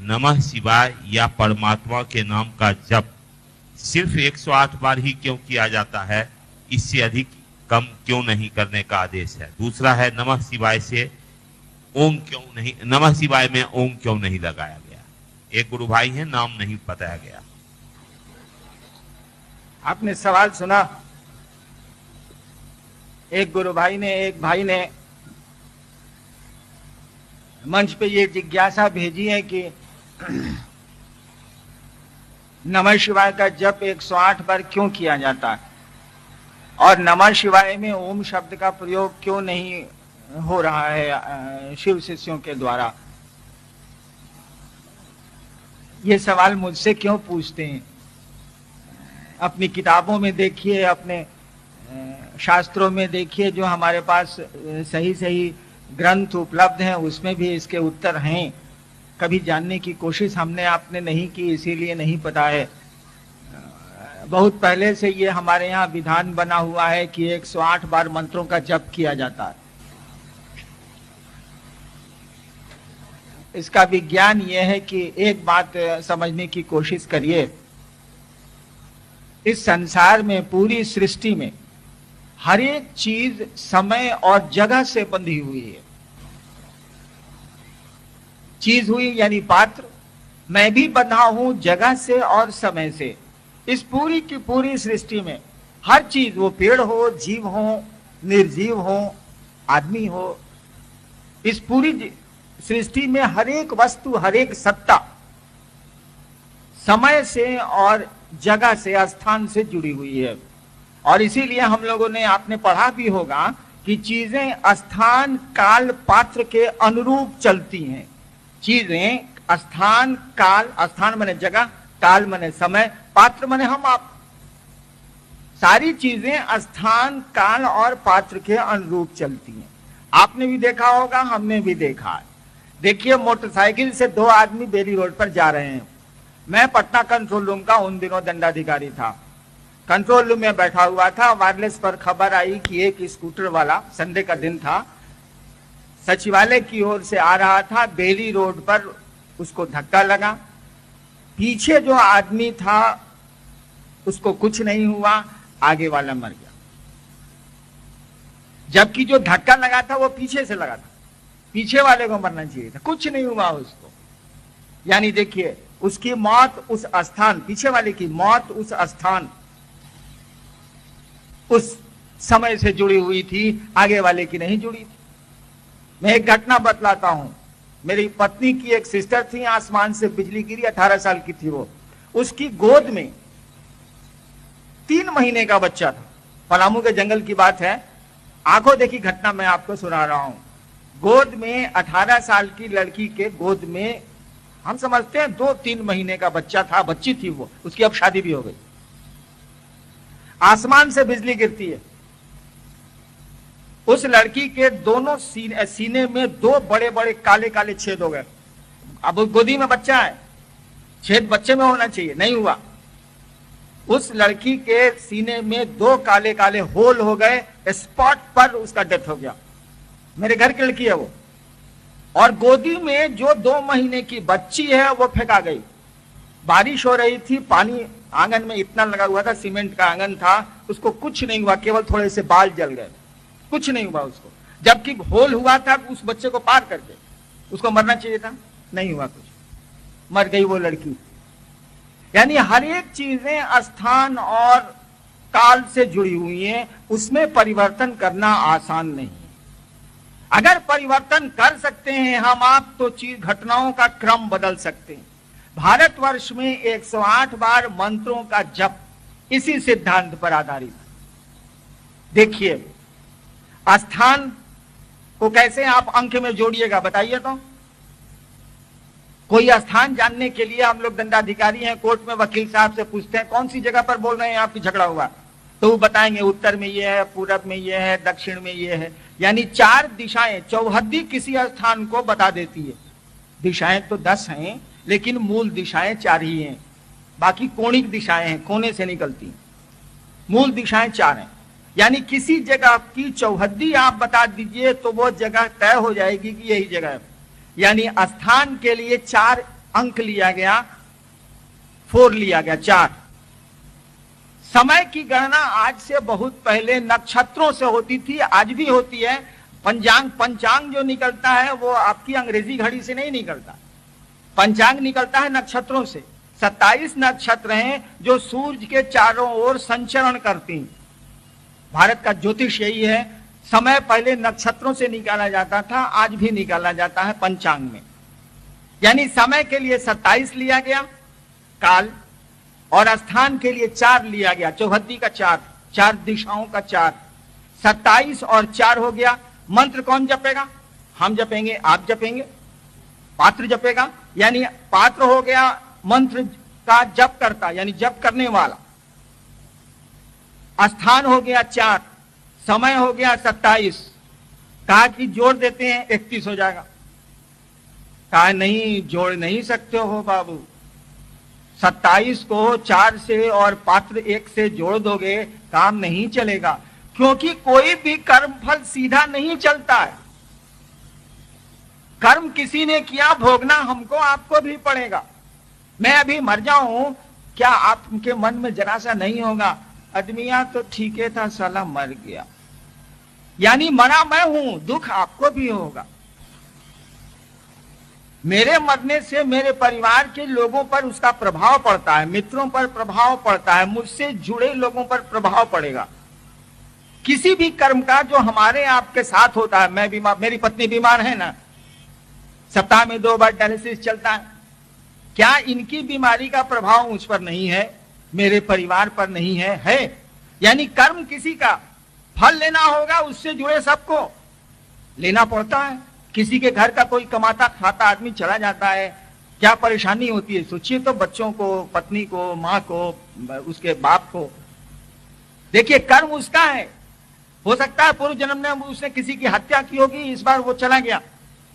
नमः शिवाय या परमात्मा के नाम का जप सिर्फ 108 बार ही क्यों किया जाता है, इससे अधिक कम क्यों नहीं करने का आदेश है? दूसरा है नमः शिवाय से ओम क्यों नहीं, नमः शिवाय में ओम क्यों नहीं लगाया गया? एक गुरु भाई है, नाम नहीं बताया गया। आपने सवाल सुना। एक गुरु भाई ने, एक भाई ने मंच पे ये जिज्ञासा भेजी है कि नमः शिवाय का जप 108 बार क्यों किया जाता है और नमः शिवाय में ओम शब्द का प्रयोग क्यों नहीं हो रहा है शिव शिष्यों के द्वारा। ये सवाल मुझसे क्यों पूछते हैं? अपनी किताबों में देखिए, अपने शास्त्रों में देखिए, जो हमारे पास सही सही ग्रंथ उपलब्ध हैं उसमें भी इसके उत्तर हैं। कभी जानने की कोशिश हमने आपने नहीं की, इसीलिए नहीं पता है। बहुत पहले से ये हमारे यहाँ विधान बना हुआ है कि 108 बार मंत्रों का जप किया जाता है। इसका विज्ञान ये है कि एक बात समझने की कोशिश करिए, इस संसार में, पूरी सृष्टि में हर एक चीज समय और जगह से बंधी हुई है। चीज हुई यानी पात्र, मैं भी बंधा हूं जगह से और समय से। इस पूरी की पूरी सृष्टि में हर चीज, वो पेड़ हो, जीव हो, निर्जीव हो, आदमी हो, इस पूरी सृष्टि में हर एक वस्तु, हर एक सत्ता समय से और जगह से, स्थान से जुड़ी हुई है। और इसीलिए हम लोगों ने, आपने पढ़ा भी होगा कि चीजें स्थान, काल, पात्र के अनुरूप चलती हैं। चीजें स्थान, काल, स्थान माने जगह, काल माने समय, पात्र माने हम आप। सारी चीजें स्थान, काल और पात्र के अनुरूप चलती हैं। आपने भी देखा होगा, हमने भी देखा है। देखिए, मोटरसाइकिल से दो आदमी बेली रोड पर जा रहे हैं। मैं पटना कंट्रोल रूम का उन दिनों दंडाधिकारी था। कंट्रोल रूम में बैठा हुआ था। वायरलेस पर खबर आई कि एक स्कूटर वाला, संडे का दिन था, सचिवालय की ओर से आ रहा था। बेली रोड पर उसको धक्का लगा। पीछे जो आदमी था उसको कुछ नहीं हुआ, आगे वाला मर गया। जबकि जो धक्का लगा था वो पीछे से लगा था, पीछे वाले को मरना चाहिए था, कुछ नहीं हुआ उसको। यानी देखिए, उसकी मौत उस स्थान, पीछे वाले की मौत उस स्थान, उस समय से जुड़ी हुई थी, आगे वाले की नहीं जुड़ी थी। मैं एक घटना बतलाता हूं। मेरी पत्नी की एक सिस्टर थी, आसमान से बिजली गिरी, 18 साल की थी वो। उसकी गोद में 3 महीने का बच्चा था। पलामू के जंगल की बात है, आंखों देखी घटना मैं आपको सुना रहा हूं। गोद में 18 साल की लड़की के गोद में, हम समझते हैं 2-3 महीने का बच्चा था, बच्ची थी वो, उसकी अब शादी भी हो गई। आसमान से बिजली गिरती है। उस लड़की के दोनों सीने में 2 बड़े बड़े काले काले छेद हो गए। अब गोदी में बच्चा है, छेद बच्चे में होना चाहिए, नहीं हुआ। उस लड़की के सीने में 2 काले काले होल हो गए, स्पॉट पर उसका डेथ हो गया। मेरे घर की लड़की है वो। और गोदी में जो 2 महीने की बच्ची है वो फेंका गई। बारिश हो रही थी, पानी आंगन में इतना लगा हुआ था, सीमेंट का आंगन था, उसको कुछ नहीं हुआ, केवल थोड़े से बाल जल गए, कुछ नहीं हुआ उसको। जबकि होल हुआ था उस बच्चे को पार करके, उसको मरना चाहिए था, नहीं हुआ कुछ, मर गई वो लड़की। यानी हर एक चीजें स्थान और काल से जुड़ी हुई हैं, उसमें परिवर्तन करना आसान नहीं है। अगर परिवर्तन कर सकते हैं हम आप, तो चीज, घटनाओं का क्रम बदल सकते हैं। भारतवर्ष में 108 बार मंत्रों का जप इसी सिद्धांत पर आधारित है। देखिए, स्थान को कैसे आप अंक में जोड़िएगा बताइए तो। कोई स्थान जानने के लिए हम लोग दंडाधिकारी हैं, कोर्ट में वकील साहब से पूछते हैं कौन सी जगह पर बोल रहे हैं आपकी झगड़ा हुआ, तो वो बताएंगे उत्तर में ये है, पूरब में ये है, दक्षिण में ये है। यानी 4 दिशाएं, चौहद्दी किसी स्थान को बता देती है। दिशाएं तो 10 हैं, लेकिन मूल दिशाएं 4 ही हैं, बाकी कोणिक दिशाएं हैं, कोने से निकलती हैं। मूल दिशाएं 4 हैं। यानी किसी जगह की चौहद्दी आप बता दीजिए तो वो जगह तय हो जाएगी कि यही जगह है। यानी स्थान के लिए 4 अंक लिया गया, 4 लिया गया, 4। समय की गणना आज से बहुत पहले नक्षत्रों से होती थी, आज भी होती है। पंचांग जो निकलता है वो आपकी अंग्रेजी घड़ी से नहीं निकलता, पंचांग निकलता है नक्षत्रों से। 27 नक्षत्र हैं जो सूर्य के चारों ओर संचरण करती हैं। भारत का ज्योतिष यही है। समय पहले नक्षत्रों से निकाला जाता था, आज भी निकाला जाता है पंचांग में। यानी समय के लिए 27 लिया गया काल, और स्थान के लिए 4 लिया गया, चौहद्दी का 4, 4 दिशाओं का 4। 27 और 4 हो गया। मंत्र कौन जपेगा? हम जपेंगे, आप जपेंगे, पात्र जपेगा। यानी पात्र हो गया मंत्र का जप करता, यानी जप करने वाला। स्थान हो गया 4, समय हो गया 27। कहा कि जोड़ देते हैं 31 हो जाएगा। कहा नहीं, जोड़ नहीं सकते हो बाबू। 27 को 4 से और पात्र 1 से जोड़ दोगे, काम नहीं चलेगा, क्योंकि कोई भी कर्म फल सीधा नहीं चलता है। कर्म किसी ने किया, भोगना हमको आपको भी पड़ेगा। मैं अभी मर जाऊं, क्या आपके मन में जरा सा नहीं होगा, आदमिया तो ठीक है था, साला मर गया। यानी मरा मैं हूं, दुख आपको भी होगा। मेरे मरने से मेरे परिवार के लोगों पर उसका प्रभाव पड़ता है, मित्रों पर प्रभाव पड़ता है, मुझसे जुड़े लोगों पर प्रभाव पड़ेगा। किसी भी कर्म का जो हमारे आपके साथ होता है, मैं बीमार, मेरी पत्नी बीमार है ना, सप्ताह में 2 बार डायलिसिस चलता है, क्या इनकी बीमारी का प्रभाव मुझ पर नहीं है, मेरे परिवार पर नहीं है? है। यानी कर्म किसी का फल लेना होगा, उससे जुड़े सबको लेना पड़ता है। किसी के घर का कोई कमाता खाता आदमी चला जाता है, क्या परेशानी होती है सोचिए तो, बच्चों को, पत्नी को, माँ को, उसके बाप को। देखिए कर्म उसका है, हो सकता है पूर्व जन्म में उसने किसी की हत्या की होगी, इस बार वो चला गया,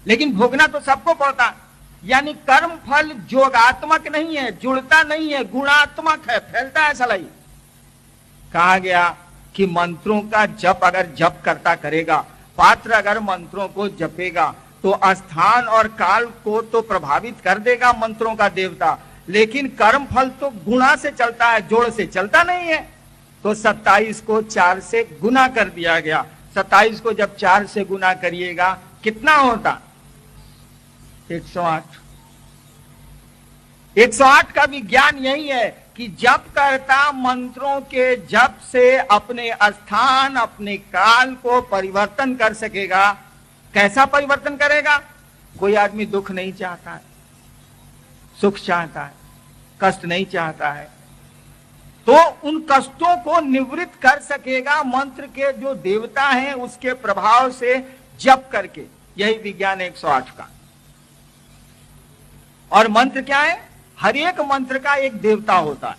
लेकिन भोगना तो सबको पड़ता है। यानी कर्म फल जोगात्मक नहीं है, जुड़ता नहीं है, गुणात्मक है, फैलता है सलाई। कहा गया कि मंत्रों का जप अगर जप करता करेगा, पात्र अगर मंत्रों को जपेगा, तो स्थान और काल को तो प्रभावित कर देगा मंत्रों का देवता, लेकिन कर्म फल तो गुणा से चलता है, जोड़ से चलता नहीं है। तो 27 को 4 से गुना कर दिया गया। 27 को जब 4 से गुना करिएगा कितना होता? 108। 108 का विज्ञान यही है कि जप करता मंत्रों के जप से अपने स्थान, अपने काल को परिवर्तन कर सकेगा। कैसा परिवर्तन करेगा? कोई आदमी दुख नहीं चाहता है, सुख चाहता है, कष्ट नहीं चाहता है, तो उन कष्टों को निवृत्त कर सकेगा मंत्र के जो देवता हैं उसके प्रभाव से जप करके। यही विज्ञान 108 का। और मंत्र क्या है? हर एक मंत्र का एक देवता होता है।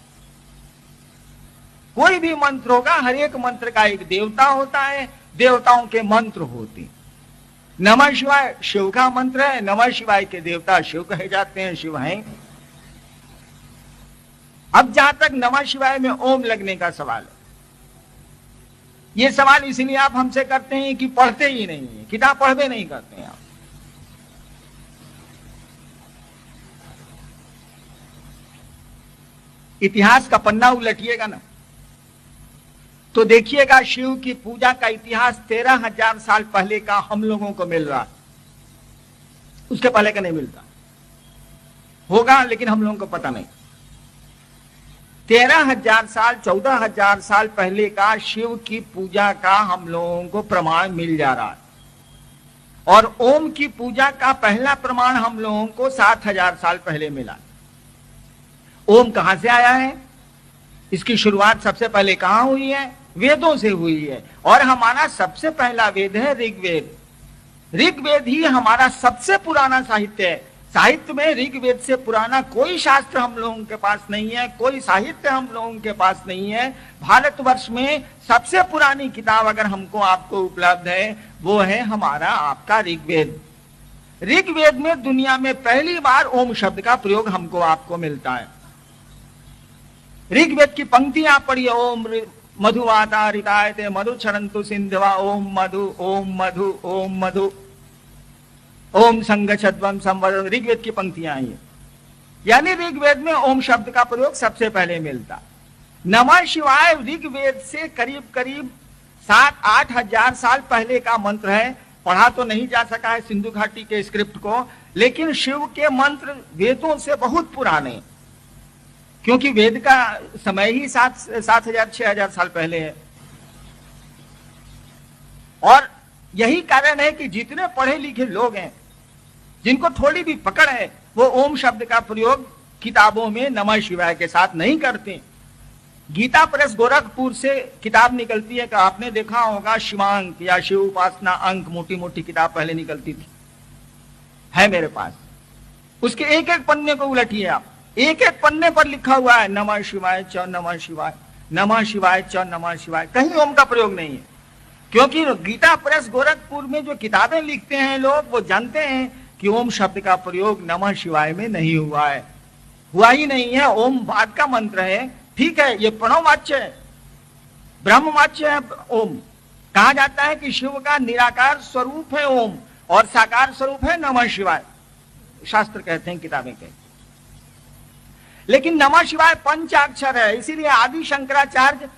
कोई भी मंत्र होगा, हर एक मंत्र का एक देवता होता है, देवताओं के मंत्र होते हैं। नमः शिवाय शिव का मंत्र है, नमः शिवाय के देवता शिव कहे जाते हैं, शिव हैं। अब जहां तक नमः शिवाय में ओम लगने का सवाल है, यह सवाल इसलिए आप हमसे करते हैं कि पढ़ते ही नहीं है, किताब पढ़वे नहीं करते हैं आप। इतिहास का पन्ना उलटिएगा ना तो देखिएगा शिव की पूजा का इतिहास 13,000 साल पहले का हम लोगों को मिल रहा है, उसके पहले का नहीं मिलता होगा, लेकिन हम लोगों को पता नहीं। 13,000 साल 14,000 साल पहले का शिव की पूजा का हम लोगों को प्रमाण मिल जा रहा है, और ओम की पूजा का पहला प्रमाण हम लोगों को 7,000 साल पहले मिला। ओम कहां से आया है? इसकी शुरुआत सबसे पहले कहां हुई है? वेदों से हुई है, और हमारा सबसे पहला वेद है ऋग्वेद। ऋग्वेद ही हमारा सबसे पुराना साहित्य है। साहित्य में ऋग्वेद से पुराना कोई शास्त्र हम लोगों के पास नहीं है, कोई साहित्य हम लोगों के पास नहीं है। भारतवर्ष में सबसे पुरानी किताब अगर हमको आपको उपलब्ध है वो है हमारा आपका ऋग्वेद। ऋग्वेद में दुनिया में पहली बार ओम शब्द का प्रयोग हमको आपको मिलता है। ऋग्वेद की पंक्तियां पढ़िए, ओम मधुवाता ऋतायते मधु क्षरन्तु सिंधवा, ओम मधु ओम मधु ओम मधु ओम संगच्छध्वं संवदन। ऋग्वेद की पंक्तियां आई है। यानी ऋग्वेद में ओम शब्द का प्रयोग सबसे पहले मिलता। नमः शिवाय ऋग्वेद से करीब करीब 7-8 हजार साल पहले का मंत्र है। पढ़ा तो नहीं जा सका है सिंधु घाटी के स्क्रिप्ट को, लेकिन शिव के मंत्र वेदों से बहुत पुराने, क्योंकि वेद का समय ही 7,000-6,000 साल पहले है। और यही कारण है कि जितने पढ़े लिखे लोग हैं, जिनको थोड़ी भी पकड़ है, वो ओम शब्द का प्रयोग किताबों में नमः शिवाय के साथ नहीं करते। गीता प्रेस गोरखपुर से किताब निकलती है कि आपने देखा होगा, शिवांक या शिव उपासना अंक, मोटी मोटी किताब पहले निकलती थी, है मेरे पास। उसके एक एक पन्ने को उलटिए आप, एक एक पन्ने पर लिखा हुआ है नमः शिवाय च नमः शिवाय, नमः शिवाय च नमः शिवाय, कहीं ओम का प्रयोग नहीं है। क्योंकि गीता प्रेस गोरखपुर में जो किताबें लिखते हैं लोग, वो जानते हैं कि ओम शब्द का प्रयोग नमः शिवाय में नहीं हुआ है, हुआ ही नहीं है। ओम बाद का मंत्र है, ठीक है, ये प्रणववाच्य है, ब्रह्मवाच्य है। ओम कहा जाता है कि शिव का निराकार स्वरूप है ओम, और साकार स्वरूप है नमः शिवाय, शास्त्र कहते हैं, किताबें कहते हैं। लेकिन नमः शिवाय पंचाक्षर है, इसीलिए आदि शंकराचार्य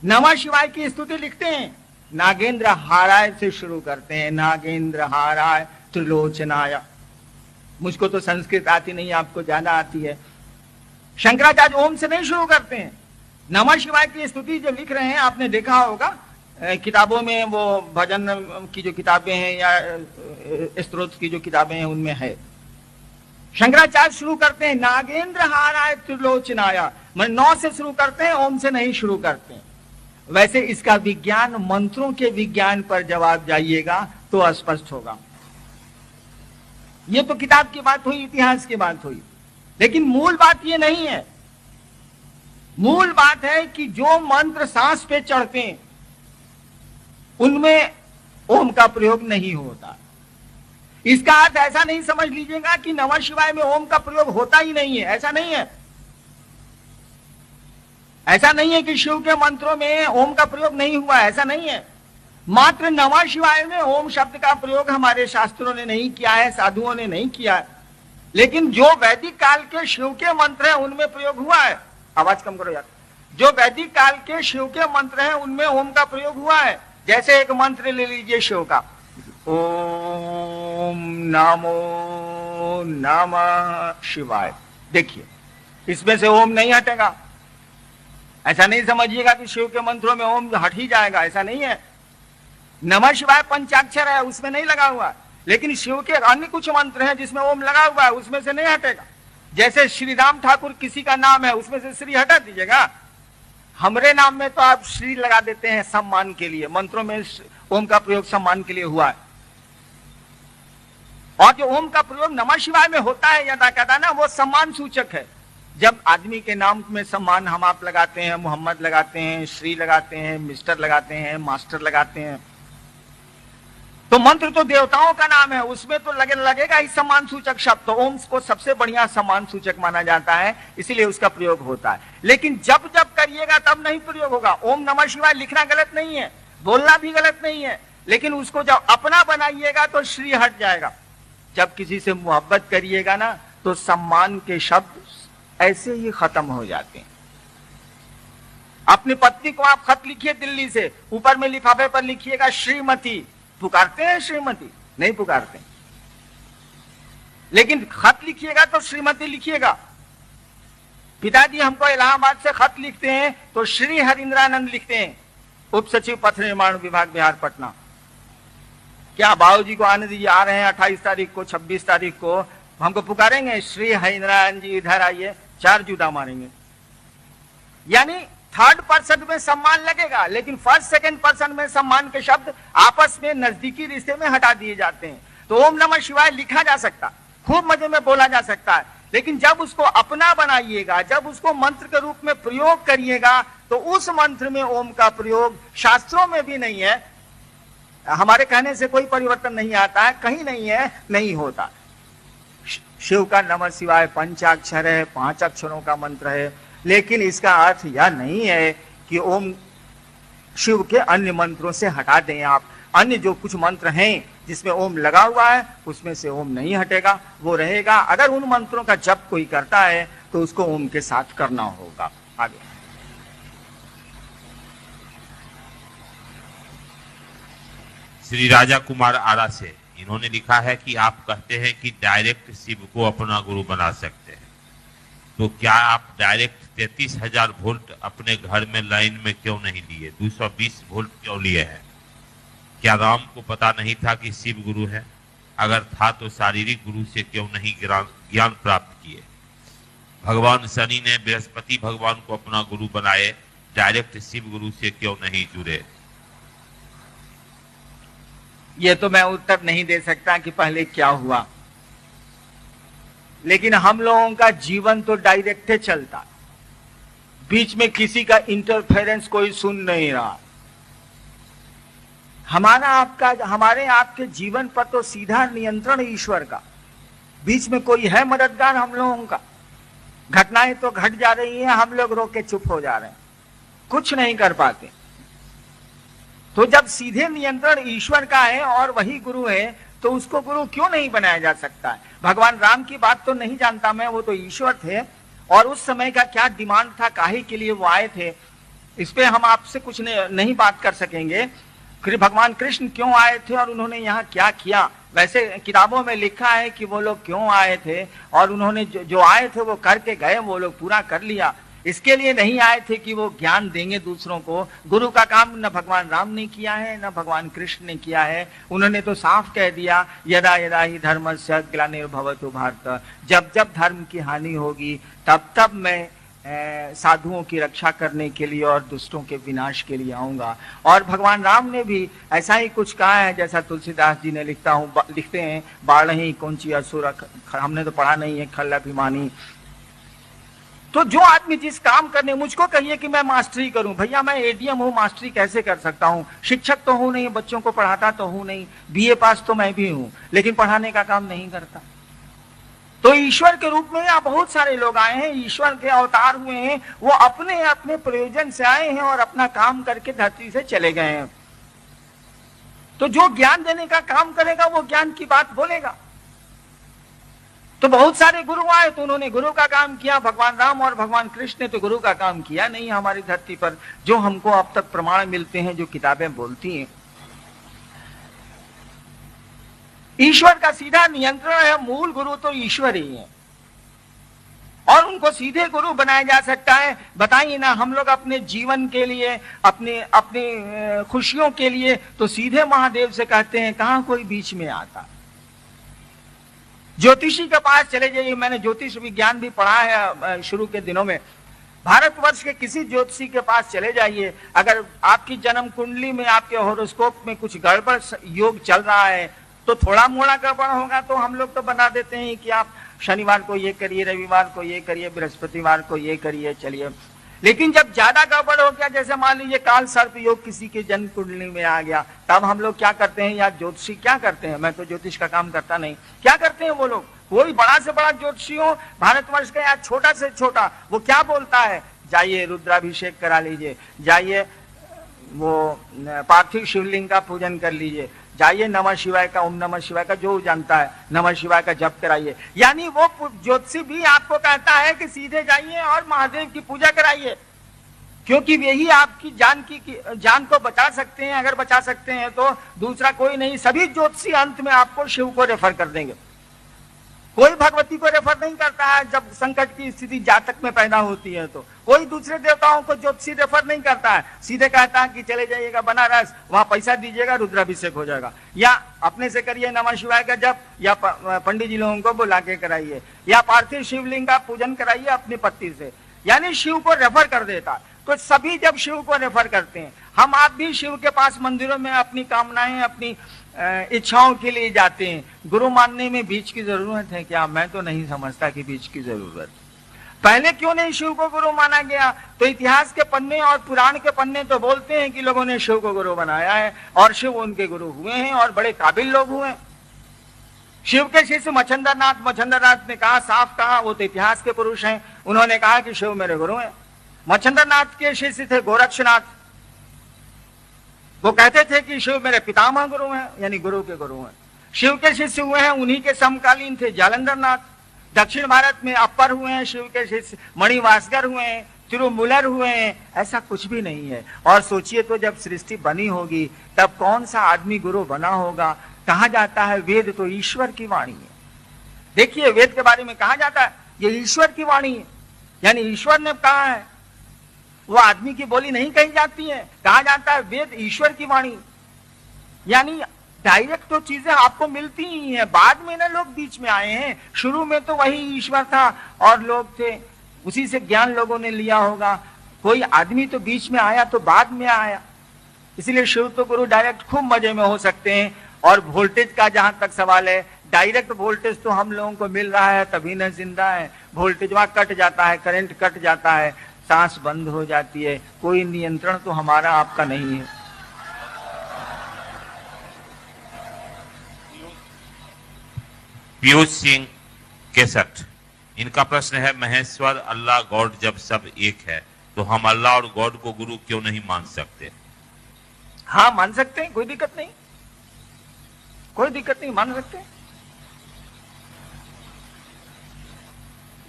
नमः शिवाय की स्तुति लिखते हैं, नागेंद्र हाराय से शुरू करते हैं, नागेंद्र हाराय त्रिलोचनाय। मुझको तो संस्कृत आती नहीं, आपको ज्यादा आती है। शंकराचार्य ओम से नहीं शुरू करते हैं। नमः शिवाय की स्तुति जो लिख रहे हैं, आपने देखा होगा किताबों में, वो भजन की जो किताबें हैं या स्तोत्र की जो किताबें हैं उनमें है। शंकराचार्य शुरू करते हैं नागेंद्र हाराय त्रिलोचनाय, मैं 9 से शुरू करते हैं, ओम से नहीं शुरू करते हैं। वैसे इसका विज्ञान, मंत्रों के विज्ञान पर जब आप जाइएगा तो स्पष्ट होगा। ये तो किताब की बात हुई, इतिहास की बात हुई, लेकिन मूल बात ये नहीं है। मूल बात है कि जो मंत्र सांस पे चढ़ते हैं उनमें ओम का प्रयोग नहीं होता। इसका अर्थ ऐसा नहीं समझ लीजिएगा कि नमः शिवाय में ओम का प्रयोग होता ही नहीं है, ऐसा नहीं है। ऐसा नहीं है कि शिव के मंत्रों में ओम का प्रयोग नहीं हुआ, ऐसा नहीं है। मात्र नमः शिवाय में ओम शब्द का प्रयोग हमारे शास्त्रों ने नहीं किया है, साधुओं ने नहीं किया है, लेकिन जो वैदिक काल के शिव के मंत्र हैं उनमें प्रयोग हुआ है। आवाज कम करो यार। जो वैदिक काल के शिव के मंत्र हैं उनमें ओम का प्रयोग हुआ है। जैसे एक मंत्र ले लीजिए शिव का, ओम नमो नमः शिवाय, देखिए इसमें से ओम नहीं हटेगा। ऐसा नहीं समझिएगा कि शिव के मंत्रों में ओम हट ही जाएगा, ऐसा नहीं है। नमः शिवाय पंचाक्षर है, उसमें नहीं लगा हुआ, लेकिन शिव के अन्य कुछ मंत्र हैं जिसमें ओम लगा हुआ है, उसमें से नहीं हटेगा। जैसे श्री राम ठाकुर किसी का नाम है, उसमें से श्री हटा दीजिएगा। हमरे नाम में तो आप श्री लगा देते हैं सम्मान के लिए, मंत्रों में ओम का प्रयोग सम्मान के लिए हुआ है। और जो ओम का प्रयोग नमः शिवाय में होता है यदा कदा ना, वो सम्मान सूचक है। जब आदमी के नाम में सम्मान हम आप लगाते हैं, मोहम्मद लगाते हैं, श्री लगाते हैं, मिस्टर लगाते हैं, मास्टर लगाते हैं, तो मंत्र तो देवताओं का नाम है, उसमें तो लगेगा ही सम्मान सूचक शब्द। तो ओम को सबसे बढ़िया सम्मान सूचक माना जाता है, इसीलिए उसका प्रयोग होता है। लेकिन जब जब करिएगा तब नहीं प्रयोग होगा। ओम नमः शिवाय लिखना गलत नहीं है, बोलना भी गलत नहीं है, लेकिन उसको जब अपना बनाइएगा तो श्री हट जाएगा। जब किसी से मोहब्बत करिएगा ना, तो सम्मान के शब्द ऐसे ही खत्म हो जाते हैं। अपनी पत्नी को आप खत लिखिए दिल्ली से, ऊपर में लिफाफे पर लिखिएगा श्रीमती, पुकारते हैं श्रीमती? नहीं पुकारते। लेकिन खत लिखिएगा तो श्रीमती लिखिएगा। पिताजी हमको इलाहाबाद से खत लिखते हैं तो श्री हरिंद्रानंद लिखते हैं, उप सचिव पथ निर्माण विभाग बिहार पटना। क्या बाबूजी को आने दीजिए, आ रहे हैं 28 तारीख को, 26 तारीख को, हमको पुकारेंगे श्री हरिंद्रानंद जी इधर आइए, 4 जूता मारेंगे। यानी थर्ड पर्सन में सम्मान लगेगा, लेकिन फर्स्ट सेकंड पर्सन में सम्मान के शब्द आपस में नजदीकी रिश्ते में हटा दिए जाते हैं। तो ओम नमः शिवाय लिखा जा सकता, खूब मजे में बोला जा सकता है, लेकिन जब उसको अपना बनाइएगा, जब उसको मंत्र के रूप में प्रयोग करिएगा, तो उस मंत्र में ओम का प्रयोग शास्त्रों में भी नहीं है। हमारे कहने से कोई परिवर्तन नहीं आता है, कहीं नहीं है, नहीं होता। शिव का नमः शिवाय पंचाक्षर है, 5 अक्षरों का मंत्र है, लेकिन इसका अर्थ यह नहीं है कि ओम शिव के अन्य मंत्रों से हटा दें आप। अन्य जो कुछ मंत्र हैं, जिसमें ओम लगा हुआ है उसमें से ओम नहीं हटेगा, वो रहेगा। अगर उन मंत्रों का जप कोई करता है तो उसको ओम के साथ करना होगा। आगे श्री राजा कुमार आरा से इन्होंने लिखा है कि आप कहते हैं कि डायरेक्ट शिव को अपना गुरु बना सकते हैं, तो क्या आप डायरेक्ट 33,000 वोल्ट अपने घर में लाइन में क्यों नहीं लिए, 220 वोल्ट क्यों लिए हैं? क्या राम को पता नहीं था कि शिव गुरु है? अगर था तो शारीरिक गुरु से क्यों नहीं ज्ञान प्राप्त किए? भगवान शनि ने बृहस्पति भगवान को अपना गुरु बनाए, डायरेक्ट शिव गुरु से क्यों नहीं जुड़े? ये तो मैं उत्तर नहीं दे सकता कि पहले क्या हुआ, लेकिन हम लोगों का जीवन तो डायरेक्ट चलता, बीच में किसी का इंटरफेरेंस कोई सुन नहीं रहा। हमारे आपके जीवन पर तो सीधा नियंत्रण ईश्वर का, बीच में कोई है मददगार हम लोगों का? घटनाएं तो घट जा रही हैं, हम लोग रोक के चुप हो जा रहे हैं, कुछ नहीं कर पाते। तो जब सीधे नियंत्रण ईश्वर का है और वही गुरु है तो उसको गुरु क्यों नहीं बनाया जा सकता है? भगवान राम की बात तो नहीं जानता मैं, वो तो ईश्वर थे और उस समय का क्या डिमांड था, काहे के लिए वो आए थे, इस पे हम आपसे कुछ नहीं बात कर सकेंगे। भगवान कृष्ण क्यों आए थे और उन्होंने यहाँ क्या किया? वैसे किताबों में लिखा है कि वो लोग क्यों आए थे और उन्होंने जो आए थे वो करके गए, वो लोग पूरा कर लिया। इसके लिए नहीं आए थे कि वो ज्ञान देंगे दूसरों को। गुरु का काम न भगवान राम ने किया है न भगवान कृष्ण ने किया है। उन्होंने तो साफ कह दिया, यदा यदा ही धर्मस्य ग्लानिर्भवतु भारत, जब जब धर्म की हानि होगी तब तब मैं साधुओं की रक्षा करने के लिए और दुष्टों के विनाश के लिए आऊंगा। और भगवान राम ने भी ऐसा ही कुछ कहा है, जैसा तुलसीदास जी ने लिखते हैं, बाढ़ही कौंची असुर, हमने तो पढ़ा नहीं है, खल अभिमानी। तो जो आदमी जिस काम करने, मुझको कहिए कि मैं मास्टरी करूं, भैया मैं एडीएम हूं, मास्टरी कैसे कर सकता हूं? शिक्षक तो हूं नहीं, बच्चों को पढ़ाता तो हूं नहीं, बीए पास तो मैं भी हूं, लेकिन पढ़ाने का काम नहीं करता। तो ईश्वर के रूप में यहाँ बहुत सारे लोग आए हैं, ईश्वर के अवतार हुए हैं, वो अपने अपने प्रयोजन से आए हैं और अपना काम करके धरती से चले गए हैं। तो जो ज्ञान देने का काम करेगा वो ज्ञान की बात बोलेगा। तो बहुत सारे गुरु आए तो उन्होंने गुरु का काम किया, भगवान राम और भगवान कृष्ण ने तो गुरु का काम किया नहीं हमारी धरती पर, जो हमको अब तक प्रमाण मिलते हैं, जो किताबें बोलती हैं। ईश्वर का सीधा नियंत्रण है, मूल गुरु तो ईश्वर ही है और उनको सीधे गुरु बनाया जा सकता है। बताइए ना, हम लोग अपने जीवन के लिए, अपने खुशियों के लिए तो सीधे महादेव से कहते हैं, कहां कोई बीच में आता। ज्योतिषी के पास चले जाइए, मैंने ज्योतिष विज्ञान भी पढ़ा है शुरू के दिनों में। भारतवर्ष के किसी ज्योतिषी के पास चले जाइए, अगर आपकी जन्म कुंडली में, आपके हॉरोस्कोप में कुछ गड़बड़ योग चल रहा है तो थोड़ा मोड़ा गड़बड़ होगा तो हम लोग तो बना देते हैं कि आप शनिवार को ये करिए, रविवार को ये करिए, बृहस्पतिवार को ये करिए, चलिए। लेकिन जब ज्यादा गड़बड़ हो गया, जैसे मान लीजिए काल सर्प योग किसी के जन्म कुंडली में आ गया, तब हम लोग क्या करते हैं? यार ज्योतिषी क्या करते हैं, मैं तो ज्योतिष का काम करता नहीं, क्या करते हैं वो लोग? कोई बड़ा से बड़ा ज्योतिषी हो भारतवर्ष का या छोटा से छोटा, वो क्या बोलता है? जाइए रुद्राभिषेक करा लीजिए, जाइए वो पार्थिव शिवलिंग का पूजन कर लीजिए, जाइए नमः शिवाय का, ओम नमः शिवाय का जो जानता है नमः शिवाय का जप कराइए। यानी वो ज्योतिषी भी आपको कहता है कि सीधे जाइए और महादेव की पूजा कराइए, क्योंकि यही आपकी जान को बचा सकते हैं। अगर बचा सकते हैं तो दूसरा कोई नहीं। सभी ज्योतिषी अंत में आपको शिव को रेफर कर देंगे, कोई भगवती को रेफर नहीं करता है। जब संकट की स्थिति जातक में पैदा होती है तो कोई दूसरे देवताओं को ज्योतिषी रेफर नहीं करता है, सीधे कहता है कि चले जाइएगा बनारस, वहां पैसा दीजिएगा, रुद्राभिषेक हो जाएगा, या अपने से करिए नमः शिवाय का जप, या पंडित जी लोगों को बुला के कराइए, या पार्थिव शिवलिंग का पूजन कराइए अपनी पत्नी से। यानी शिव को रेफर कर देता है। तो सभी जब शिव को रेफर करते हैं, हम आप भी शिव के पास मंदिरों में अपनी कामनाएं, अपनी इच्छाओं के लिए जाते हैं। गुरु मानने में बीच की जरूरत है क्या? मैं तो नहीं समझता कि बीच की जरूरत। पहले क्यों नहीं शिव को गुरु माना गया? तो इतिहास के पन्ने और पुराण के पन्ने तो बोलते हैं कि लोगों ने शिव को गुरु बनाया है और शिव उनके गुरु हुए हैं और बड़े काबिल लोग हुए। शिव के शिष्य मच्छंद्रनाथ ने कहा, साफ कहा, वो तो इतिहास के पुरुष हैं, उन्होंने कहा कि शिव मेरे गुरु हैं। मच्छंद्रनाथ के शिष्य थे गोरक्षनाथ, वो कहते थे कि शिव मेरे पितामह गुरु हैं, यानी गुरु के गुरु हैं। शिव के शिष्य हुए हैं, उन्हीं के समकालीन थे जालंधर नाथ। दक्षिण भारत में अपर हुए हैं, शिव के शिष्य मणिवासकर हुए हैं, तिरुमूलर हुए हैं। ऐसा कुछ भी नहीं है। और सोचिए तो जब सृष्टि बनी होगी तब कौन सा आदमी गुरु बना होगा। कहा जाता है वेद तो ईश्वर की वाणी है। देखिए वेद के बारे में कहा जाता है ये ईश्वर की वाणी है, यानी ईश्वर ने कहा है, वो आदमी की बोली नहीं कही जाती है। कहा जाता है वेद ईश्वर की वाणी, यानी डायरेक्ट तो चीजें आपको मिलती ही हैं। बाद में ना लोग बीच में आए हैं, शुरू में तो वही ईश्वर था और लोग थे, उसी से ज्ञान लोगों ने लिया होगा। कोई आदमी तो बीच में आया तो बाद में आया। इसलिए शिव तो गुरु डायरेक्ट खूब मजे में हो सकते हैं। और वोल्टेज का जहां तक सवाल है, डायरेक्ट वोल्टेज तो हम लोगों को मिल रहा है तभी न जिंदा है। वोल्टेज वहां कट जाता है, करंट कट जाता है, सांस बंद हो जाती है, कोई नियंत्रण तो हमारा आपका नहीं है। पीयूष सिंह केसठ, इनका प्रश्न है महेश्वर अल्लाह गॉड जब सब एक है तो हम अल्लाह और गॉड को गुरु क्यों नहीं मान सकते? हाँ मान सकते हैं, कोई दिक्कत नहीं, कोई दिक्कत नहीं, मान सकते हैं।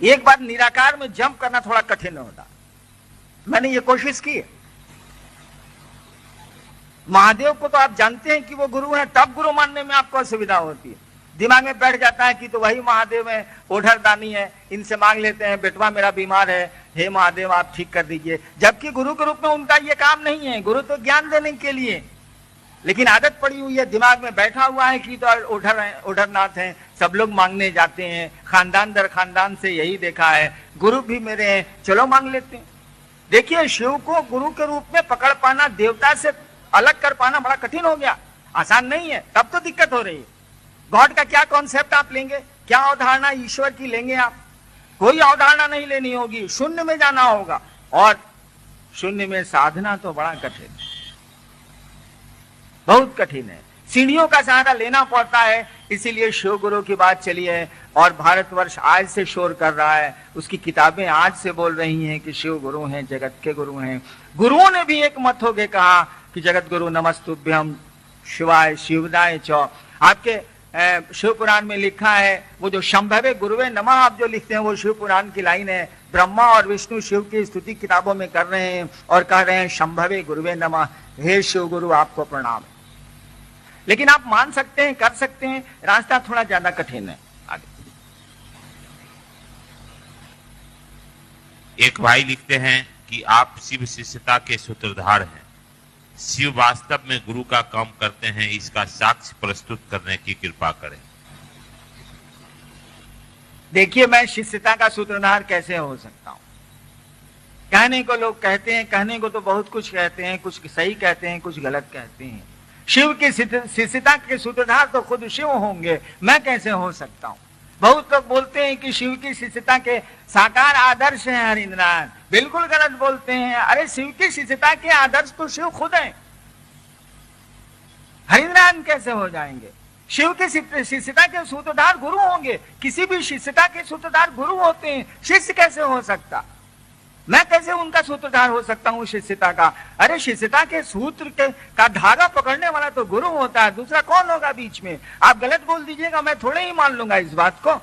एक बार निराकार में जंप करना थोड़ा कठिन होता, मैंने ये कोशिश की है। महादेव को तो आप जानते हैं कि वो गुरु हैं, तब गुरु मानने में आपको असुविधा होती है। दिमाग में बैठ जाता है कि तो वही महादेव है, ओढ़र दानी है, इनसे मांग लेते हैं बेटवा मेरा बीमार है, हे महादेव आप ठीक कर दीजिए। जबकि गुरु के रूप में उनका ये काम नहीं है, गुरु तो ज्ञान देने के लिए। लेकिन आदत पड़ी हुई है, दिमाग में बैठा हुआ है कि तो ओढ़रनाथ हैं, सब लोग मांगने जाते हैं, खानदान दर खानदान से यही देखा है, गुरु भी मेरे हैं, चलो मांग लेते हैं। देखिए शिव को गुरु के रूप में पकड़ पाना, देवता से अलग कर पाना बड़ा कठिन हो गया, आसान नहीं है। तब तो दिक्कत हो रही है। गॉड का क्या कॉन्सेप्ट आप लेंगे, क्या अवधारणा ईश्वर की लेंगे आप? कोई अवधारणा नहीं लेनी होगी, शून्य में जाना होगा। और शून्य में साधना तो बड़ा कठिन है, बहुत कठिन है, सीढ़ियों का सहारा लेना पड़ता है। इसीलिए शिव गुरु की बात चली है और भारतवर्ष आज से शोर कर रहा है, उसकी किताबें आज से बोल रही हैं कि शिव गुरु हैं, जगत के गुरु हैं। गुरुओं ने भी एक मत होके कहा कि जगत गुरु नमस्तुभ्यम शिवाय शिवदाय चौ। आपके शिव पुराण में लिखा है, वो जो शंभवे गुरुवे नमः आप जो लिखते हैं वो शिव पुराण की लाइन है। ब्रह्मा और विष्णु शिव की स्तुति किताबों में कर रहे हैं और कह रहे हैं शंभवे गुरुवे नमः, हे शिव गुरु आपको प्रणाम। लेकिन आप मान सकते हैं, कर सकते हैं, रास्ता थोड़ा ज्यादा कठिन है। आगे एक भाई लिखते हैं कि आप शिव शिष्यता के सूत्रधार हैं, शिव वास्तव में गुरु का काम करते हैं, इसका साक्ष्य प्रस्तुत करने की कृपा करें। देखिए मैं शिष्यता का सूत्रधार कैसे हो सकता हूं? कहने को लोग कहते हैं, कहने को तो बहुत कुछ कहते हैं, कुछ सही कहते हैं, कुछ गलत कहते हैं। शिव की शिष्यता के सूत्रधार तो खुद शिव होंगे, मैं कैसे हो सकता हूं? बहुत लोग बोलते हैं कि शिव की शिष्यता के साकार आदर्श हैं हरिंद्रनाथ, बिल्कुल गलत बोलते हैं। अरे शिव की शिष्यता के आदर्श तो शिव खुद हैं, हरिंद्रनाथ कैसे हो जाएंगे? शिव के शिष्यता के सूत्रधार गुरु होंगे, किसी भी शिष्यता के सूत्रधार गुरु होते हैं, शिष्य कैसे हो सकता? मैं कैसे उनका सूत्रधार हो सकता हूं शिष्यता का? अरे शिष्यता के सूत्र का धागा पकड़ने वाला तो गुरु होता है, दूसरा कौन होगा बीच में? आप गलत बोल दीजिएगा, मैं थोड़े ही मान लूंगा इस बात को।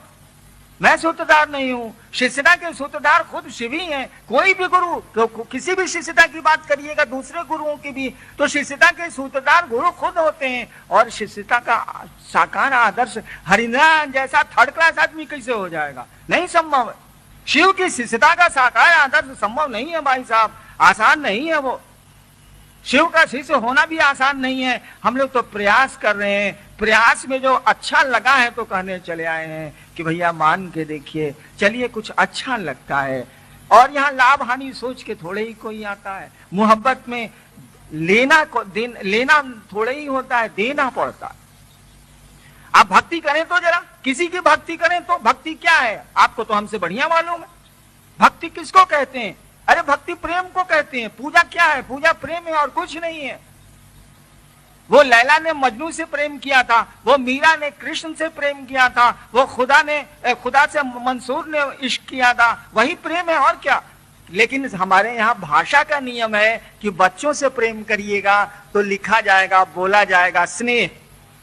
मैं सूत्रधार नहीं हूं, शिष्यता के सूत्रधार खुद शिव ही हैं। कोई भी गुरु तो किसी भी शिष्यता की बात करिएगा, दूसरे गुरुओं की भी, तो शिष्यता के सूत्रधार गुरु खुद होते हैं। और शिष्यता का साकार आदर्श हरिंद्रनाथ जैसा थर्ड क्लास आदमी कैसे हो जाएगा? नहीं संभव है। शिव की शिष्यता का साकार आदर्श संभव नहीं है भाई साहब, आसान नहीं है वो। शिव का शिष्य होना भी आसान नहीं है। हम लोग तो प्रयास कर रहे हैं, प्रयास में जो अच्छा लगा है तो कहने चले आए हैं कि भैया मान के देखिए, चलिए कुछ अच्छा लगता है। और यहाँ लाभ हानि सोच के थोड़े ही कोई आता है। मोहब्बत में लेना थोड़े ही होता है, देना पड़ता है। आप भक्ति करें तो जरा, किसी की भक्ति करें तो, भक्ति क्या है आपको तो हमसे बढ़िया मालूम है। भक्ति किसको कहते हैं? अरे भक्ति प्रेम को कहते हैं। पूजा क्या है? पूजा प्रेम है और कुछ नहीं है। वो लैला ने मजनू से प्रेम किया था, वो मीरा ने कृष्ण से प्रेम किया था, वो खुदा से मंसूर ने इश्क किया था, वही प्रेम है और क्या। लेकिन हमारे यहाँ भाषा का नियम है कि बच्चों से प्रेम करिएगा तो लिखा जाएगा, बोला जाएगा स्नेह,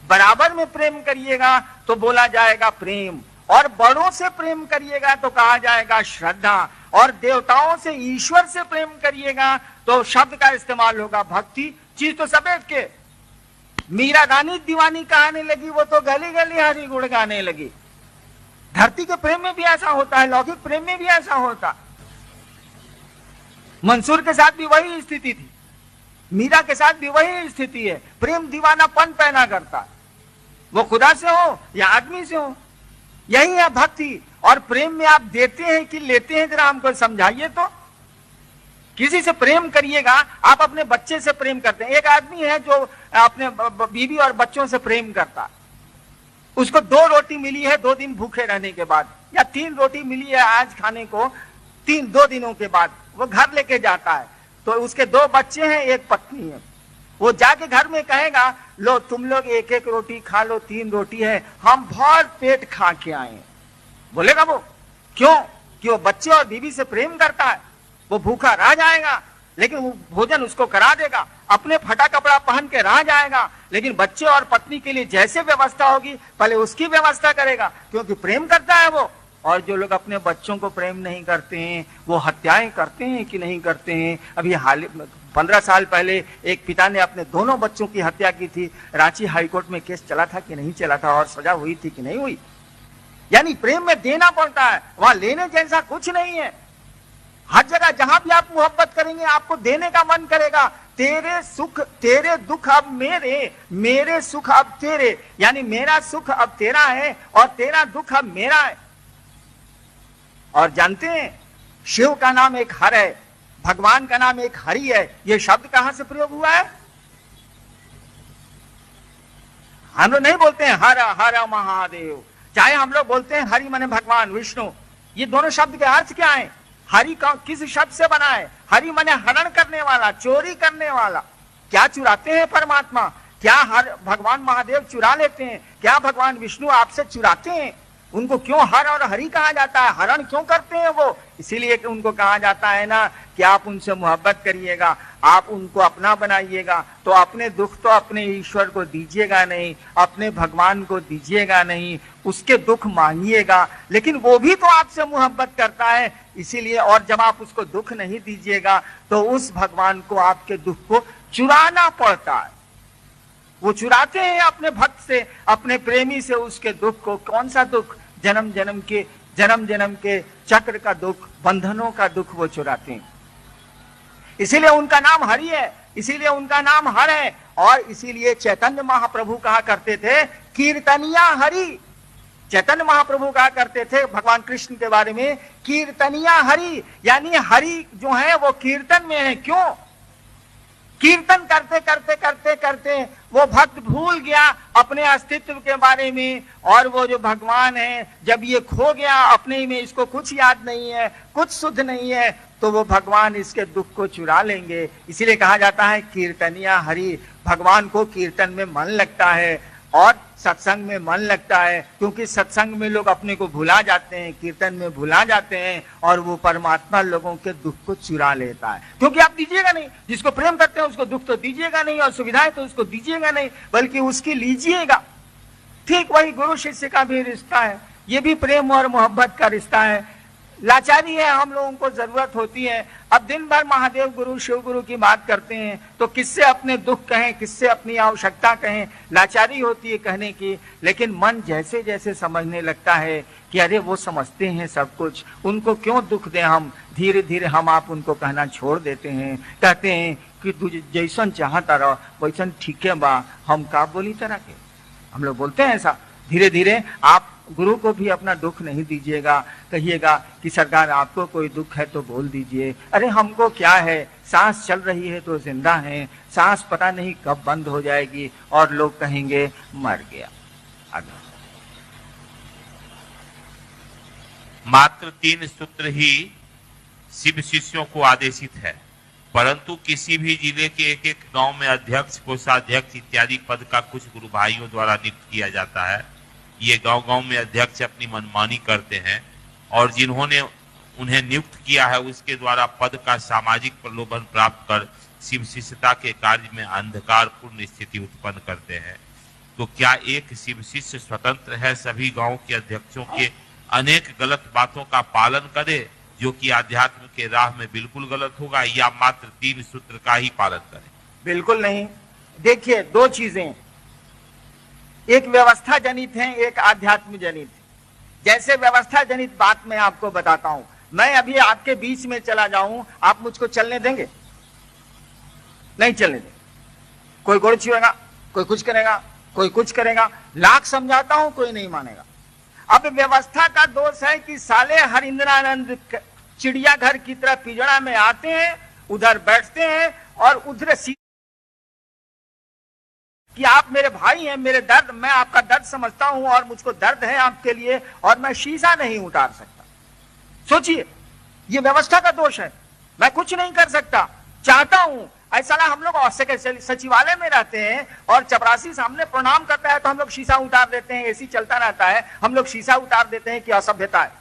बराबर में प्रेम करिएगा तो बोला जाएगा प्रेम, और बड़ों से प्रेम करिएगा तो कहा जाएगा श्रद्धा, और देवताओं से, ईश्वर से प्रेम करिएगा तो शब्द का इस्तेमाल होगा भक्ति। चीज तो सब एक के। मीरा गानी दीवानी कहने लगी, वो तो गली गली हरि गुण गाने लगी। धरती के प्रेम में भी ऐसा होता है, लौकिक प्रेम में भी ऐसा होता। मंसूर के साथ भी वही स्थिति थी, मीरा के साथ भी वही स्थिति है। प्रेम दीवानापन पैदा करता है, वो खुदा से हो या आदमी से हो, यही है भक्ति। और प्रेम में आप देते हैं कि लेते हैं, जरा हमको समझाइए तो। किसी से प्रेम करिएगा, आप अपने बच्चे से प्रेम करते हैं। एक आदमी है जो अपने बीवी और बच्चों से प्रेम करता, उसको 2 रोटी मिली है 2 दिन भूखे रहने के बाद, या 3 रोटी मिली है आज खाने को 2 दिनों के बाद, वो घर लेके जाता है। तो उसके 2 बच्चे हैं, 1 पत्नी है। वो जाके घर में कहेगा, लो तुम लोग 1-1 रोटी खा लो, 3 रोटी है, हम भर पेट खा के आए। बोलेगा वो, क्यों? कि वो बच्चे और बीवी से प्रेम करता है। वो भूखा रह जाएगा लेकिन वो भोजन उसको करा देगा, अपने फटा कपड़ा पहन के रह जाएगा, लेकिन बच्चे और पत्नी के लिए जैसे व्यवस्था होगी पहले उसकी व्यवस्था करेगा, क्योंकि प्रेम करता है वो। और जो लोग अपने बच्चों को प्रेम नहीं करते हैं, वो हत्याएं करते हैं कि नहीं करते हैं। अभी हाल 15 साल पहले एक पिता ने अपने दोनों बच्चों की हत्या की थी। रांची हाईकोर्ट में केस चला था कि नहीं चला था, और सजा हुई थी कि नहीं हुई। यानी प्रेम में देना पड़ता है, वहां लेने जैसा कुछ नहीं है। हर जगह जहां भी आप मोहब्बत करेंगे आपको देने का मन करेगा। तेरे सुख तेरे दुख अब मेरे, मेरे सुख अब तेरे, यानी मेरा सुख अब तेरा है और तेरा दुख अब मेरा है। और जानते हैं, शिव का नाम एक हर है, भगवान का नाम एक हरि है। यह शब्द कहां से प्रयोग हुआ है? हम लोग नहीं बोलते हैं हर हर महादेव, चाहे हम लोग बोलते हैं हरि माने भगवान विष्णु। ये दोनों शब्द के अर्थ क्या है? हरि का किस शब्द से बना है? हरि माने हरण करने वाला, चोरी करने वाला। क्या चुराते हैं परमात्मा? क्या हर भगवान महादेव चुरा लेते हैं? क्या भगवान विष्णु आपसे चुराते हैं? उनको क्यों हर और हरि कहा जाता है? हरण क्यों करते हैं वो? इसीलिए कि उनको कहा जाता है ना कि आप उनसे मोहब्बत करिएगा, आप उनको अपना बनाइएगा, तो अपने दुख तो अपने ईश्वर को दीजिएगा नहीं, अपने भगवान को दीजिएगा नहीं, उसके दुख मांगिएगा। लेकिन वो भी तो आपसे मोहब्बत करता है, इसीलिए। और जब आप उसको दुख नहीं दीजिएगा तो उस भगवान को आपके दुख को चुराना पड़ता है। वो चुराते हैं अपने भक्त से, अपने प्रेमी से उसके दुख को। कौन सा दुख? जन्म जन्म के चक्र का दुख, बंधनों का दुख वो चुराते हैं। इसीलिए उनका नाम हरि है, इसीलिए उनका नाम हर है। और इसीलिए चैतन्य महाप्रभु कहा करते थे कीर्तनिया हरि। चैतन्य महाप्रभु कहा करते थे भगवान कृष्ण के बारे में कीर्तनिया हरि, यानी हरि जो है वो कीर्तन में है। क्यों? कीर्तन करते करते करते करते वो भक्त भूल गया अपने अस्तित्व के बारे में, और वो जो भगवान है जब ये खो गया अपने में, इसको कुछ याद नहीं है, कुछ शुद्ध नहीं है, तो वो भगवान इसके दुख को चुरा लेंगे। इसीलिए कहा जाता है कीर्तनिया हरि। भगवान को कीर्तन में मन लगता है और सत्संग में मन लगता है, क्योंकि सत्संग में लोग अपने को भुला जाते हैं, कीर्तन में भुला जाते हैं, और वो परमात्मा लोगों के दुख को चुरा लेता है। क्योंकि आप दीजिएगा नहीं, जिसको प्रेम करते हैं उसको दुख तो दीजिएगा नहीं, और सुविधाएं तो उसको दीजिएगा नहीं, बल्कि उसकी लीजिएगा। ठीक वही गुरु शिष्य का भी रिश्ता है, ये भी प्रेम और मोहब्बत का रिश्ता है। लाचारी है, हम लोगों को जरूरत होती है। अब दिन भर महादेव गुरु शिव गुरु की बात करते हैं तो किससे अपने दुख कहें, किससे अपनी आवश्यकता कहें? लाचारी होती है कहने की। लेकिन मन जैसे जैसे समझने लगता है कि अरे वो समझते हैं सब कुछ, उनको क्यों दुख दें हम, धीरे धीरे हम आप उनको कहना छोड़ देते हैं। कहते हैं कि तू जैसन चाहता रहो वैसन ठीक है बा, हम का बोली तरह के। हम लोग बोलते हैं ऐसा। धीरे धीरे आप गुरु को भी अपना दुख नहीं दीजिएगा, कहिएगा कि सरकार आपको कोई दुख है तो बोल दीजिए। अरे हमको क्या है, सांस चल रही है तो जिंदा है, सांस पता नहीं कब बंद हो जाएगी और लोग कहेंगे मर गया। आगे मात्र 3 सूत्र ही शिव शिष्यों को आदेशित है, परंतु किसी भी जिले के एक एक गांव में अध्यक्ष, कोषाध्यक्ष इत्यादि पद का कुछ गुरु भाइयों द्वारा नियुक्त किया जाता है। ये गांव गांव में अध्यक्ष अपनी मनमानी करते हैं, और जिन्होंने उन्हें नियुक्त किया है उसके द्वारा पद का सामाजिक प्रलोभन प्राप्त कर शिव शिष्यता के कार्य में अंधकारपूर्ण स्थिति उत्पन्न करते हैं। तो क्या एक शिव शिष्य स्वतंत्र है सभी गांव के अध्यक्षों के अनेक गलत बातों का पालन करे जो कि आध्यात्म के राह में बिल्कुल गलत होगा, या मात्र 3 सूत्र का ही पालन करे? बिल्कुल नहीं। देखिए, 2 चीजें, एक व्यवस्था जनित है, एक आध्यात्म जनित है। जैसे व्यवस्था जनित बात मैं आपको बताता हूं, मैं अभी आपके बीच में चला जाऊं, आप मुझको चलने देंगे? नहीं चलने देंगे। कोई गोड़ छुएगा, कोई कुछ करेगा, कोई कुछ करेगा, लाख समझाता हूं कोई नहीं मानेगा। अब व्यवस्था का दोष है कि साले हरिंद्रानंद चिड़ियाघर की तरह पिंजड़ा में आते हैं, उधर बैठते हैं और उधर कि आप मेरे भाई हैं, मेरे दर्द, मैं आपका दर्द समझता हूं और मुझको दर्द है आपके लिए और मैं शीशा नहीं उतार सकता। सोचिए, ये व्यवस्था का दोष है। मैं कुछ नहीं कर सकता, चाहता हूं ऐसा ना। हम लोग सचिवालय में रहते हैं और चपरासी सामने प्रणाम करता है तो हम लोग शीशा उतार देते हैं, एसी चलता रहता है, हम लोग शीशा उतार देते हैं कि असभ्यता है।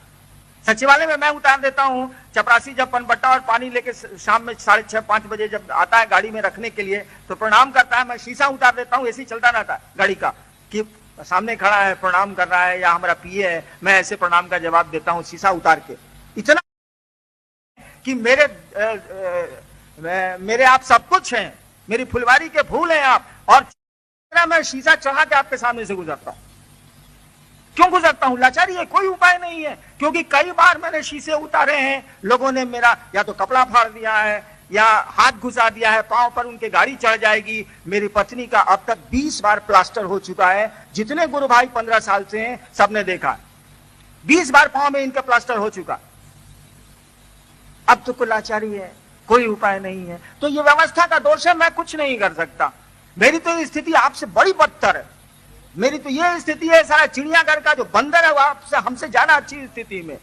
सचिवालय में मैं उतार देता हूं, चपरासी जब पनबट्टा और पानी लेके शाम में 6:30-5 बजे जब आता है गाड़ी में रखने के लिए तो प्रणाम करता है, मैं शीशा उतार देता हूं, एसी चलता रहता है गाड़ी का, कि सामने खड़ा है प्रणाम कर रहा है या हमारा पीए है, मैं ऐसे प्रणाम का जवाब देता हूं शीशा उतार के। इतना कि मेरे आप सब कुछ हैं, मेरी फुलवारी के फूल हैं आप, और मैं शीशा चढ़ा के आपके सामने से गुजरता हूं। क्यों गुजरता हूं? लाचारी है, कोई उपाय नहीं है। क्योंकि कई बार मैंने शीशे उतारे हैं, लोगों ने मेरा या तो कपड़ा फाड़ दिया है या हाथ घुसा दिया है, पांव पर उनके गाड़ी चढ़ जाएगी। मेरी पत्नी का अब तक 20 बार प्लास्टर हो चुका है। जितने गुरु भाई 15 साल से हैं सबने देखा, 20 बार पांव में इनका प्लास्टर हो चुका। अब तो कोई लाचारी है, कोई उपाय नहीं है। तो ये व्यवस्था का दोष है, मैं कुछ नहीं कर सकता। मेरी तो स्थिति आपसे बड़ी बदतर है। मेरी तो ये स्थिति है, सारा चिड़ियाघर का जो बंदर है वो आपसे हमसे ज्यादा अच्छी स्थिति में।